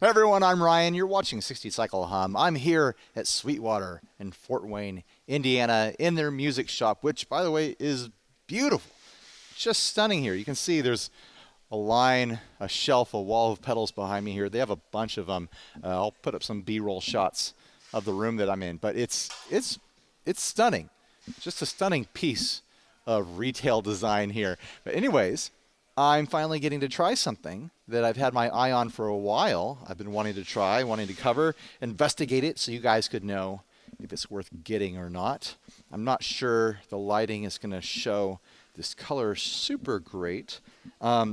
Hey everyone, I'm Ryan. You're watching 60 Cycle Hum. I'm here at Sweetwater in Fort Wayne, Indiana, in their music shop, which, by the way, is beautiful. It's just stunning here. You can see there's a line, a shelf, a wall of pedals behind me here. They have a bunch of them. I'll put up some B-roll shots of the room that I'm in, but it's stunning. Just a stunning piece of retail design here. But anyways, I'm finally getting to try something that I've had my eye on for a while. I've been wanting to try, wanting to cover, investigate it so you guys could know if it's worth getting or not. I'm not sure the lighting is going to show this color super great.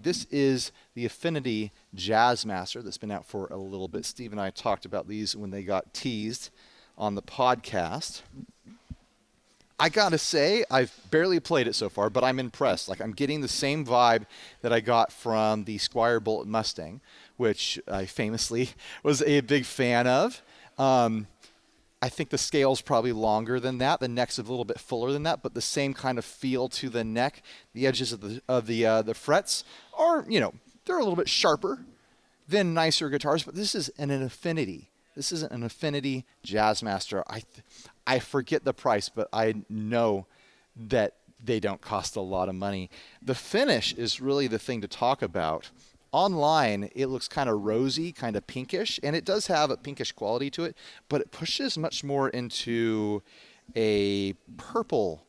This is the Affinity Jazzmaster that's been out for a little bit. Steve and I talked about these when they got teased on the podcast. I gotta say, I've barely played it so far, but I'm impressed. Like, I'm getting the same vibe that I got from the Squier Bullet Mustang, which I famously was a big fan of. I think the scale's probably longer than that. The neck's a little bit fuller than that, but the same kind of feel to the neck. The edges of the frets are, they're a little bit sharper than nicer guitars, but this is an Affinity. This isn't an Affinity Jazzmaster. I forget the price, but I know that they don't cost a lot of money. The finish is really the thing to talk about. Online, it looks kind of rosy, kind of pinkish, and it does have a pinkish quality to it, but it pushes much more into a purple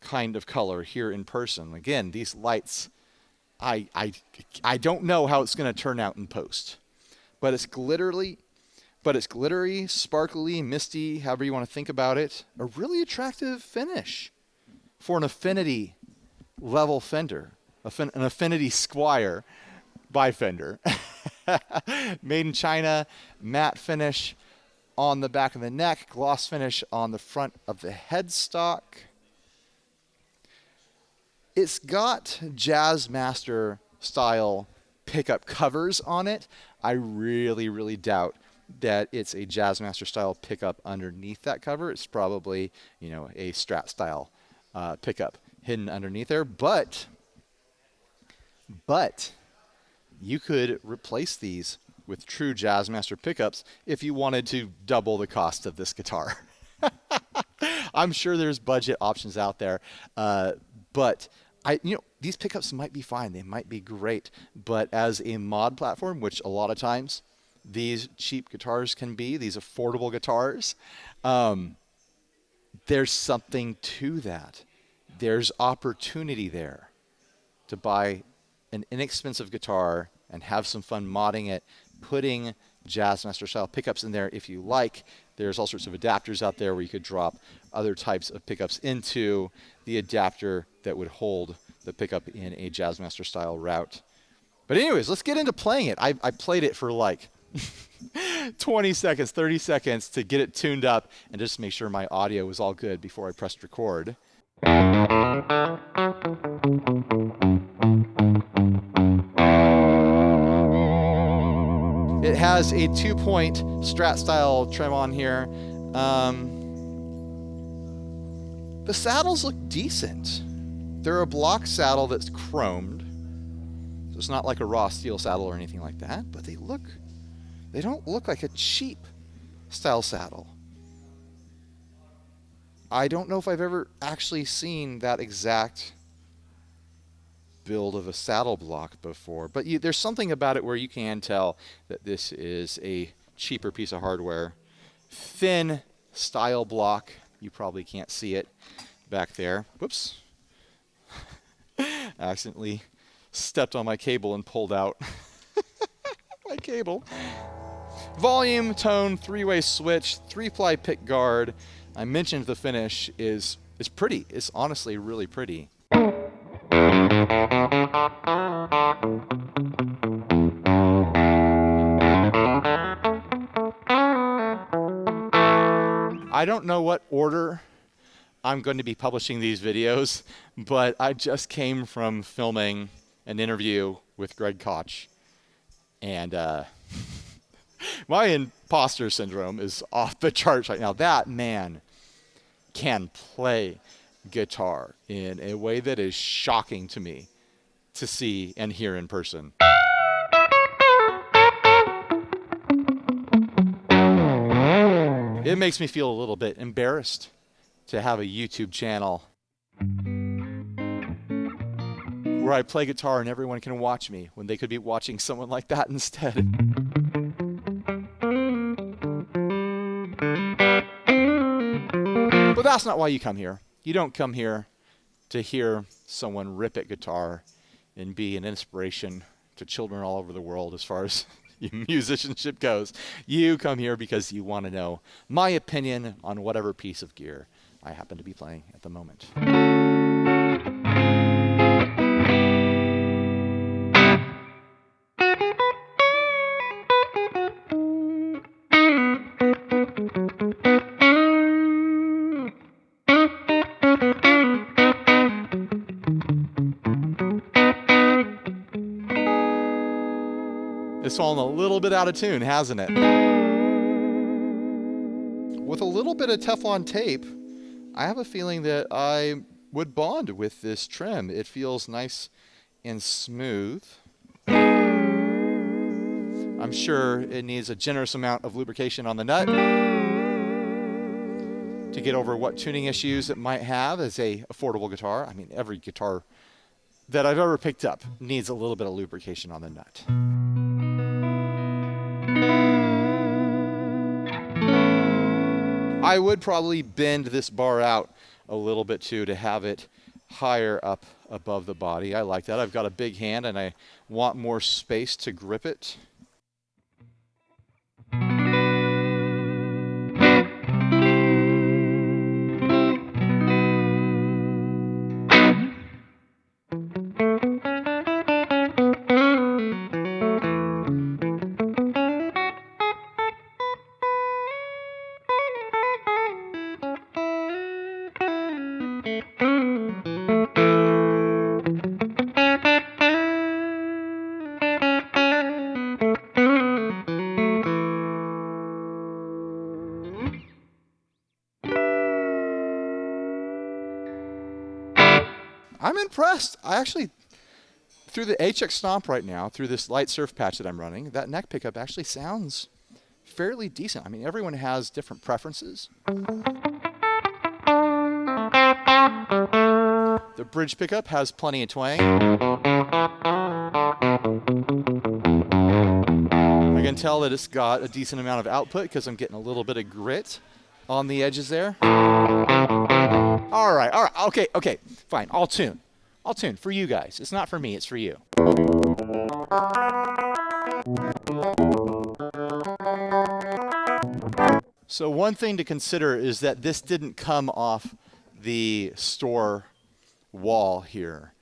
kind of color here in person. Again, these lights, I don't know how it's going to turn out in post, but it's glittery, sparkly, misty, however you want to think about it. A really attractive finish for an Affinity level Fender, an Affinity Squier by Fender. Made in China, matte finish on the back of the neck, gloss finish on the front of the headstock. It's got Jazzmaster style pickup covers on it. I really, really doubt that it's a Jazzmaster style pickup underneath that cover. It's probably, a Strat style pickup hidden underneath there. But you could replace these with true Jazzmaster pickups if you wanted to double the cost of this guitar. I'm sure there's budget options out there, but these pickups might be fine. They might be great, but as a mod platform, which a lot of times these cheap guitars can be, these affordable guitars, there's something to that. There's opportunity there to buy an inexpensive guitar and have some fun modding it, putting Jazzmaster style pickups in there if you like. There's all sorts of adapters out there where you could drop other types of pickups into the adapter that would hold the pickup in a Jazzmaster style route. But anyways, let's get into playing it. I played it for like 20 seconds, 30 seconds to get it tuned up and just make sure my audio was all good before I pressed record. It has a 2-point Strat style trim on here. The saddles look decent. They're a block saddle that's chromed. So it's not like a raw steel saddle or anything like that, but they don't look like a cheap style saddle. I don't know if I've ever actually seen that exact build of a saddle block before, but there's something about it where you can tell that this is a cheaper piece of hardware. Thin style block. You probably can't see it back there. Whoops. I accidentally stepped on my cable and pulled out my cable. Volume, tone, 3-way switch, 3-ply pick guard. I mentioned the finish is pretty. It's honestly really pretty. I don't know what order I'm going to be publishing these videos, but I just came from filming an interview with Greg Koch, and my imposter syndrome is off the charts right now. That man can play guitar in a way that is shocking to me to see and hear in person. It makes me feel a little bit embarrassed to have a YouTube channel where I play guitar and everyone can watch me when they could be watching someone like that instead. But that's not why you come here. You don't come here to hear someone rip at guitar and be an inspiration to children all over the world as far as musicianship goes. You come here because you want to know my opinion on whatever piece of gear I happen to be playing at the moment. It's fallen a little bit out of tune, hasn't it? With a little bit of Teflon tape, I have a feeling that I would bond with this trim. It feels nice and smooth. I'm sure it needs a generous amount of lubrication on the nut to get over what tuning issues it might have as a affordable guitar. I mean, every guitar that I've ever picked up needs a little bit of lubrication on the nut. I would probably bend this bar out a little bit too to have it higher up above the body. I like that. I've got a big hand and I want more space to grip it. I'm impressed. I actually, through the HX Stomp right now, through this light surf patch that I'm running, that neck pickup actually sounds fairly decent. I mean, everyone has different preferences. The bridge pickup has plenty of twang. I can tell that it's got a decent amount of output because I'm getting a little bit of grit on the edges there. All right, okay, fine. I'll tune for you guys. It's not for me, it's for you. So one thing to consider is that this didn't come off the store wall here.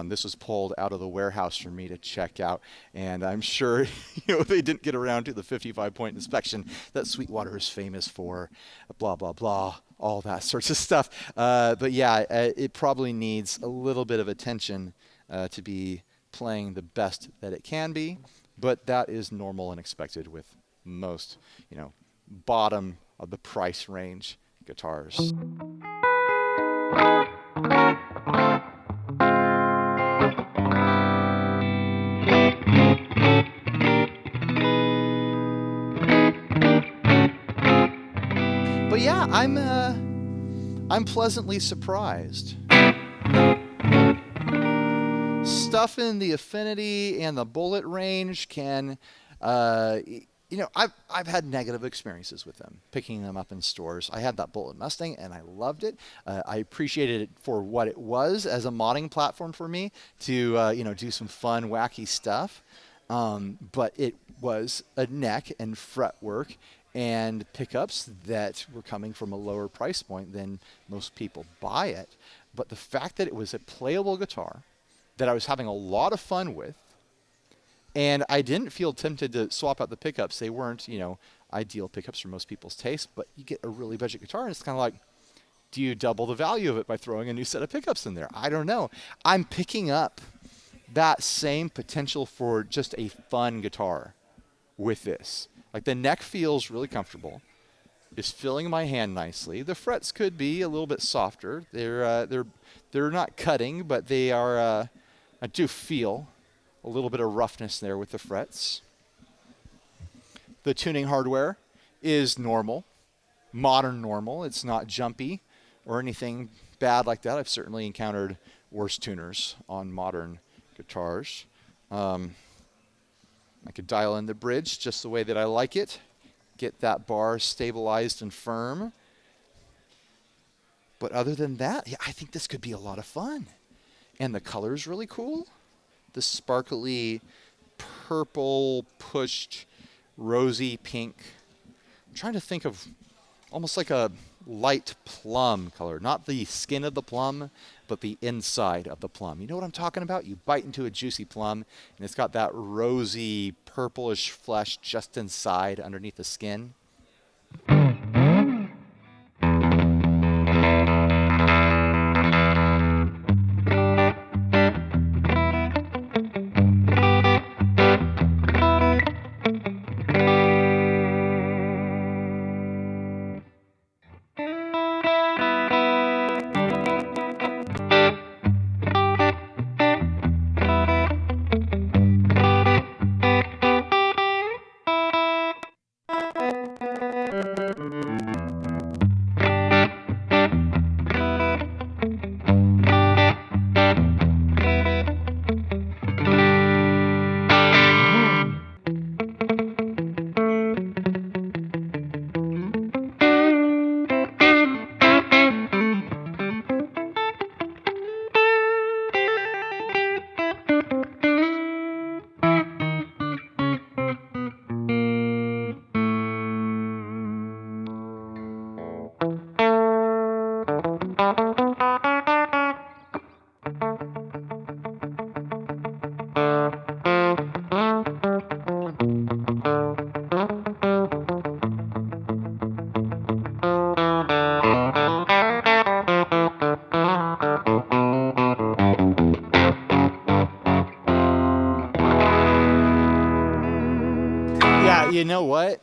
This was pulled out of the warehouse for me to check out, and I'm sure they didn't get around to the 55-point inspection that Sweetwater is famous for, blah, blah, blah, all that sorts of stuff. But yeah, it probably needs a little bit of attention to be playing the best that it can be, but that is normal and expected with most, bottom of the price range guitars. But yeah, I'm pleasantly surprised. Stuff in the Affinity and the Bullet range can, I've had negative experiences with them, picking them up in stores. I had that Bullet Mustang and I loved it. I appreciated it for what it was as a modding platform for me to, do some fun, wacky stuff. But it was a neck and fretwork and pickups that were coming from a lower price point than most people buy it. But the fact that it was a playable guitar that I was having a lot of fun with, and I didn't feel tempted to swap out the pickups. They weren't, ideal pickups for most people's taste, but you get a really budget guitar and it's kind of like, do you double the value of it by throwing a new set of pickups in there? I don't know. I'm picking up that same potential for just a fun guitar with this. Like the neck feels really comfortable. It's filling my hand nicely. The frets could be a little bit softer. They're not cutting, but they are. I do feel a little bit of roughness there with the frets. The tuning hardware is normal. modern normal. It's not jumpy or anything bad like that. I've certainly encountered worse tuners on modern guitars. I could dial in the bridge just the way that I like it. Get that bar stabilized and firm. But other than that, yeah, I think this could be a lot of fun. And the color's really cool. The sparkly purple pushed rosy pink. I'm trying to think of almost like a light plum color. Not the skin of the plum, but the inside of the plum. You know what I'm talking about? You bite into a juicy plum, and it's got that rosy purplish flesh just inside underneath the skin. Yeah, you know what?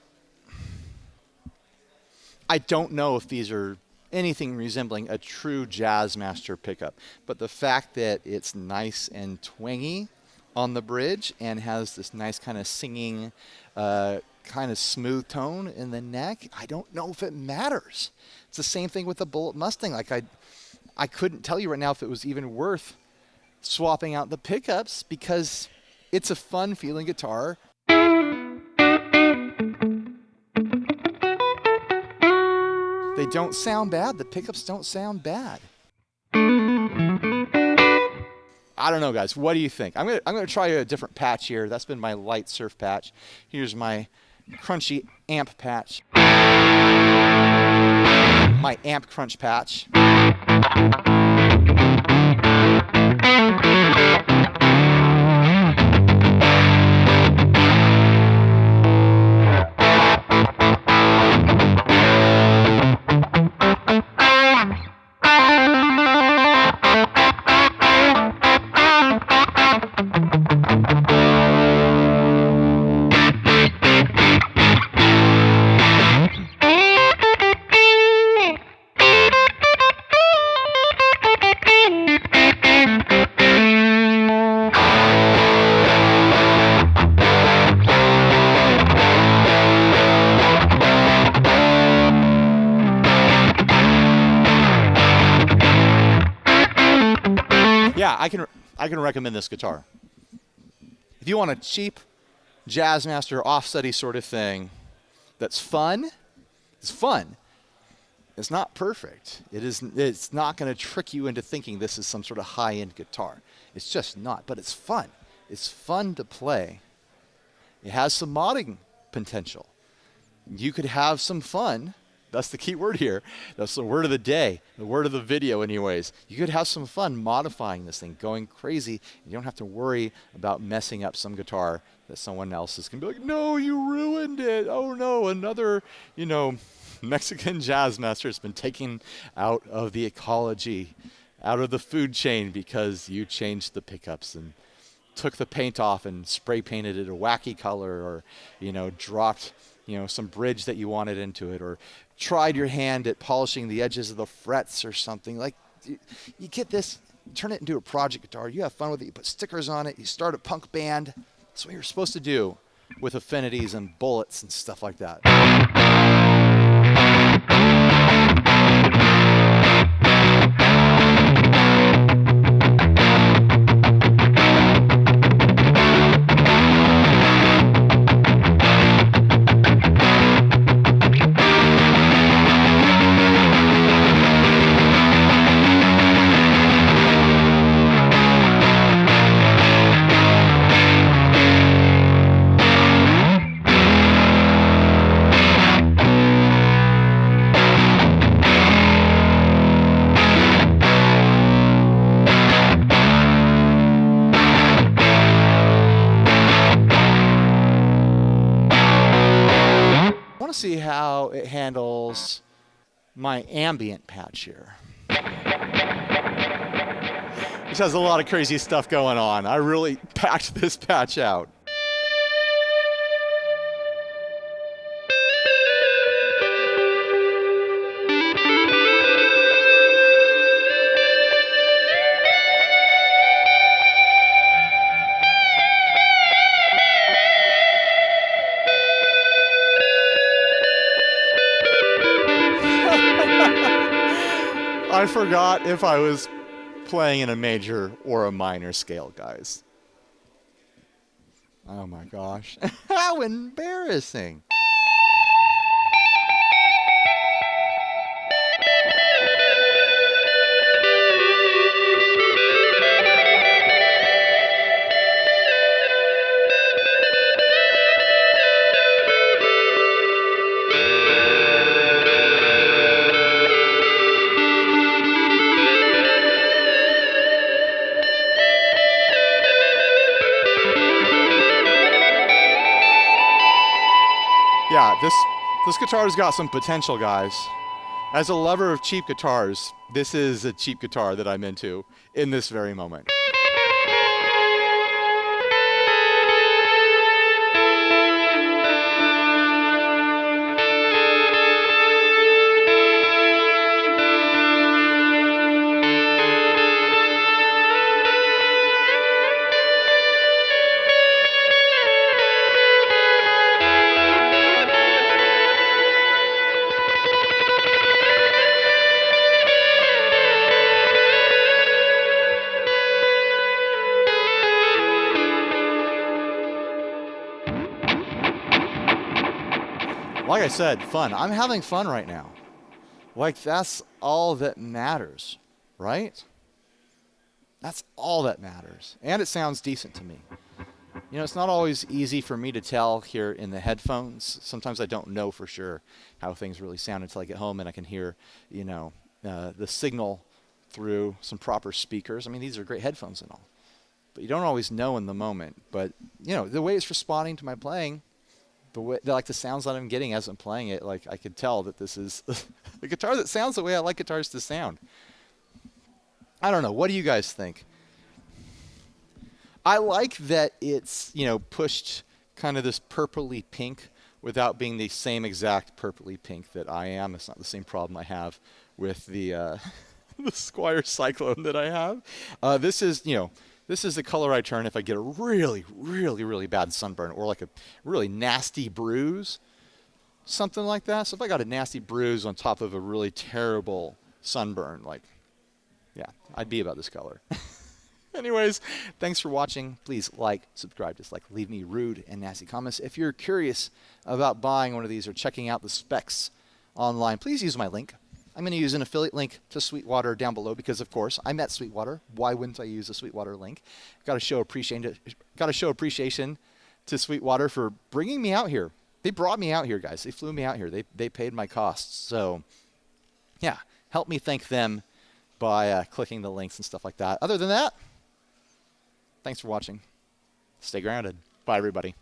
I don't know if these are anything resembling a true Jazzmaster pickup, but the fact that it's nice and twangy on the bridge and has this nice kind of singing, kind of smooth tone in the neck, I don't know if it matters. It's the same thing with the Bullet Mustang. Like I couldn't tell you right now if it was even worth swapping out the pickups because it's a fun feeling guitar. They don't sound bad. The pickups don't sound bad. I don't know, guys. What do you think? I'm gonna try a different patch here. That's been my light surf patch. Here's my crunchy amp patch. My amp crunch patch. Yeah, I can recommend this guitar. If you want a cheap Jazzmaster offsetty sort of thing that's fun, it's fun. It's not perfect. It's not going to trick you into thinking this is some sort of high-end guitar. It's just not, but it's fun. It's fun to play. It has some modding potential. You could have some fun. That's the key word here. That's the word of the day, the word of the video anyways. You could have some fun modifying this thing, going crazy. You don't have to worry about messing up some guitar that someone else is going to be like, no, you ruined it. Oh no, another, Mexican Jazzmaster has been taken out of the ecology, out of the food chain because you changed the pickups and took the paint off and spray painted it a wacky color or, dropped, some bridge that you wanted into it or tried your hand at polishing the edges of the frets or something. Like, you get this, turn it into a project guitar, you have fun with it, you put stickers on it, you start a punk band. That's what you're supposed to do with affinities and bullets and stuff like that. I want to see how it handles my ambient patch here, which has a lot of crazy stuff going on. I really packed this patch out. I forgot if I was playing in a major or a minor scale, guys. Oh my gosh. How embarrassing. Yeah, this guitar's got some potential, guys. As a lover of cheap guitars, this is a cheap guitar that I'm into in this very moment. Like I said, fun. I'm having fun right now. Like, that's all that matters, right? That's all that matters. And it sounds decent to me. You know, it's not always easy for me to tell here in the headphones. Sometimes I don't know for sure how things really sound until I get home and I can hear, you know, the signal through some proper speakers. I mean, these are great headphones and all. But you don't always know in the moment. But, you know, the way it's responding to my playing, the way, like the sounds that I'm getting as I'm playing it, like I could tell that this is a guitar that sounds the way I like guitars to sound. I don't know. What do you guys think? I like that it's, you know, pushed kind of this purpley pink without being the same exact purpley pink that I am. It's not the same problem I have with the the Squier Cyclone that I have. This is, you know, this is the color I turn if I get a really, really, really bad sunburn or like a really nasty bruise, something like that. So if I got a nasty bruise on top of a really terrible sunburn, like, yeah, I'd be about this color. Anyways, thanks for watching. Please like, subscribe, dislike, leave me rude and nasty comments. If you're curious about buying one of these or checking out the specs online, please use my link. I'm going to use an affiliate link to Sweetwater down below because, of course, I met Sweetwater. Why wouldn't I use a Sweetwater link? Got to show appreciation to Sweetwater for bringing me out here. They brought me out here, guys. They flew me out here. They paid my costs. So, yeah, help me thank them by clicking the links and stuff like that. Other than that, thanks for watching. Stay grounded. Bye, everybody.